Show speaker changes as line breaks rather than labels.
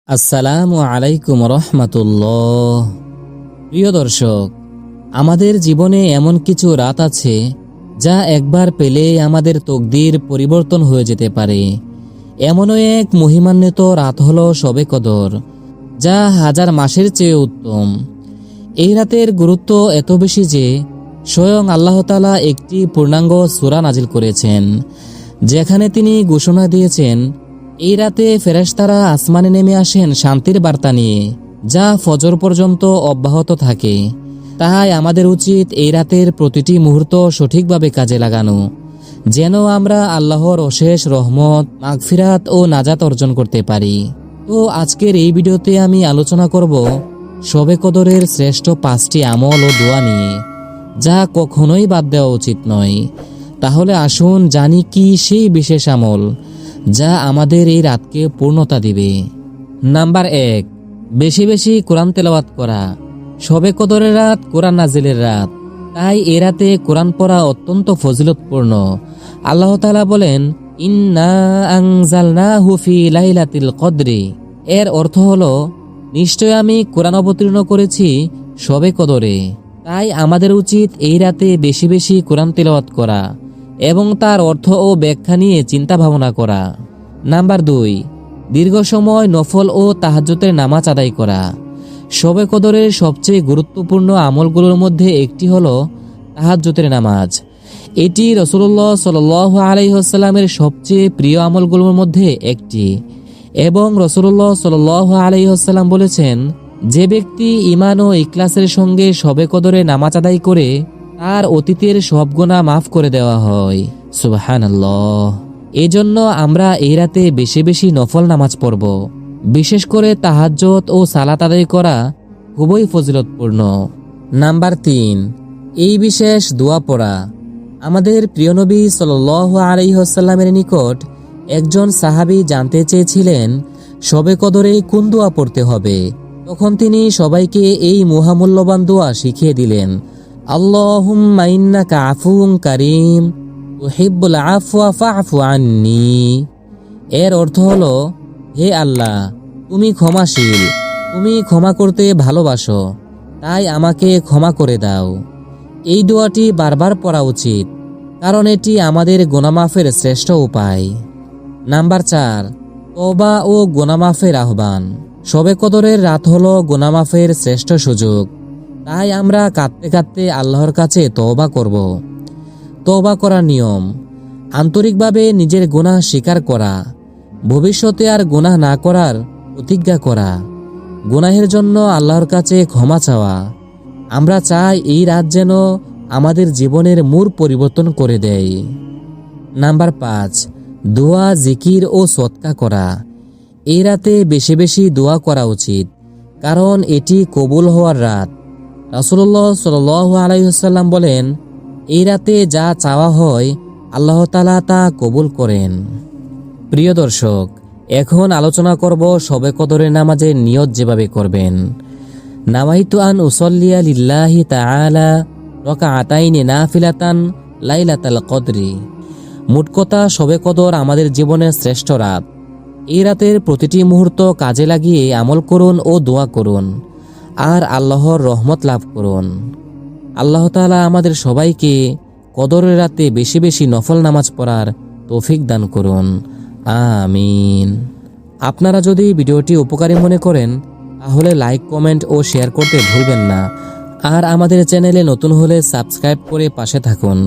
আসসালামু আলাইকুম রহমাতুল্লাহ। প্রিয় দর্শক, আমাদের জীবনে এমন কিছু রাত আছে যা একবার পেলে আমাদের তকদির পরিবর্তন হয়ে যেতে পারে। এমনও এক মহিমান্বিত রাত হলো শবে কদর, যা হাজার মাসের চেয়ে উত্তম। এই রাতের গুরুত্ব এত বেশি যে স্বয়ং আল্লাহ তাআলা একটি পূর্ণাঙ্গ সূরা নাজিল করেছেন, যেখানে তিনি ঘোষণা দিয়েছেন এই রাতে ফেরেশতারা আসমানে নেমে আসেন শান্তির বার্তা নিয়ে, যা ফজর পর্যন্ত অব্যাহত থাকে। তাই আমাদের উচিত এই রাতের প্রতিটি মুহূর্ত সঠিকভাবে কাজে লাগানো, যেন আমরা আল্লাহর অশেষ রহমত, মাগফিরাত ও নাজাত অর্জন করতে পারি। তো আজকের এই ভিডিওতে আমি আলোচনা করব শবে কদরের শ্রেষ্ঠ 5টি আমল ও দোয়া নিয়ে, যা কখনোই বাদ দেওয়া উচিত নয়। তাহলে আসুন জানি কি সেই বিশেষ আমল যা আমাদের এই রাতকে পূর্ণতা দিবে। নাম্বার 1, বেশি বেশি কোরআন তেলাওয়াত করা। শবে কদরের রাত কোরআন নাজিলের রাত, তাই এ রাতে কোরআন পড়া অত্যন্ত ফজিলতপূর্ণ। আল্লাহ তাআলা বলেন, ইন্না আনজালনাহু ফি লাইলাতিল কদরি। এর অর্থ হলো, নিশ্চয় আমি কোরআন অবতীর্ণ করেছি শবে কদরে। তাই আমাদের উচিত এই রাতে বেশি বেশি কোরআন তেলাওয়াত করা এবং তার অর্থ ও ব্যাখ্যা নিয়ে চিন্তা ভাবনা করা। নাম্বার 2, দীর্ঘ সময় নফল ও তাহাজ্জুদের নামাজ আদায় করা। শবে কদরের সবচেয়ে গুরুত্বপূর্ণ আমলগুলোর মধ্যে একটি হলো তাহাজ্জুদের নামাজ। এটি রাসূলুল্লাহ সাল্লাল্লাহু আলাইহি ওয়াসাল্লামের সবচেয়ে প্রিয় আমলগুলোর মধ্যে একটি, এবং রাসূলুল্লাহ সাল্লাল্লাহু আলাইহি ওয়াসাল্লাম বলেছেন, যে ব্যক্তি ঈমান ও ইখলাসের সঙ্গে শবে কদরে নামাজ আদায় করে তার অতীতের সব গুনাহ মাফ করে দেওয়া হয়। সুবহানাল্লাহ। এজন্য আমরা এই রাতে বেশি বেশি নফল নামাজ পড়ব। বিশেষ করে তাহাজ্জুদ ও সালাত আদায় করা খুবই ফজিলতপূর্ণ। নাম্বার 3, এই বিশেষ দোয়া পড়া। আমাদের প্রিয় নবী সাল্লাল্লাহু আলাইহি ওয়াসাল্লামের নিকট একজন সাহাবী জানতে চেয়েছিলেন শবে কদরে কোন দোয়া পড়তে হবে। তখন তিনি সবাইকে এই মহামূল্যবান দোয়া শিখিয়ে দিলেন, আল্লাহুম্মা ইন্নাকা আফুউন কারীম তুহিব্বুল আফওয়া ফা'ফু আন্নী। এর অর্থ হলো, হে আল্লাহ, তুমি ক্ষমাশীল, তুমি ক্ষমা করতে ভালোবাসো, তাই আমাকে ক্ষমা করে দাও। এই দোয়াটি বারবার পড়া উচিত, কারণ এটি আমাদের গুনাহ মাফের শ্রেষ্ঠ উপায়। নাম্বার 4, তওবা ও গুনাহ মাফের আহ্বান। শবে কদরের রাত হলো গুনাহ মাফের শ্রেষ্ঠ সুযোগ। তাই আমরা কাঁদতে কাঁদতে আল্লাহর কাছে তওবা করব। তওবা করার নিয়ম: আন্তরিকভাবে নিজের গুনাহ স্বীকার করা, ভবিষ্যতে আর গুনাহ না করার প্রতিজ্ঞা করা, গুনাহের জন্য আল্লাহর কাছে ক্ষমা চাওয়া। আমরা চাই এই রাত যেন আমাদের জীবনের মূল পরিবর্তন করে দেয়। নাম্বার 5, দোয়া, জিকির ও সদকা করা। এই রাতে বেশি বেশি দোয়া করা উচিত, কারণ এটি কবুল হওয়ার রাত। রাসূলুল্লাহ সাল্লাল্লাহু আলাইহি ওয়াসাল্লাম বলেন, এই রাতে যা চাওয়া হয় আল্লাহ তাআলা তা কবুল করেন। প্রিয় দর্শক, এখন আলোচনা করব শবে কদরের নামাজের নিয়ত যেভাবে করবেন। নাওয়াইতু আন উসাল্লিয়া লিল্লাহি তাআলা রাকাআতাইনি নাফিলাতান লাইলাতাল কদরি। মোট কথা, শবে কদর আমাদের জীবনের শ্রেষ্ঠ রাত। এই রাতের প্রতিটি মুহূর্ত কাজে লাগিয়ে আমল করুন ও দোয়া করুন, আর আল্লাহর রহমত লাভ করুন। আল্লাহ তাআলা আমাদের সবাইকে কদরের রাতে বেশি বেশি নফল নামাজ পড়ার তৌফিক দান করুন। আমিন। আপনারা যদি ভিডিওটি উপকারী মনে করেন তাহলে লাইক, কমেন্ট ও শেয়ার করতে ভুলবেন না। আর আমাদের চ্যানেলে নতুন হলে সাবস্ক্রাইব করে পাশে থাকুন।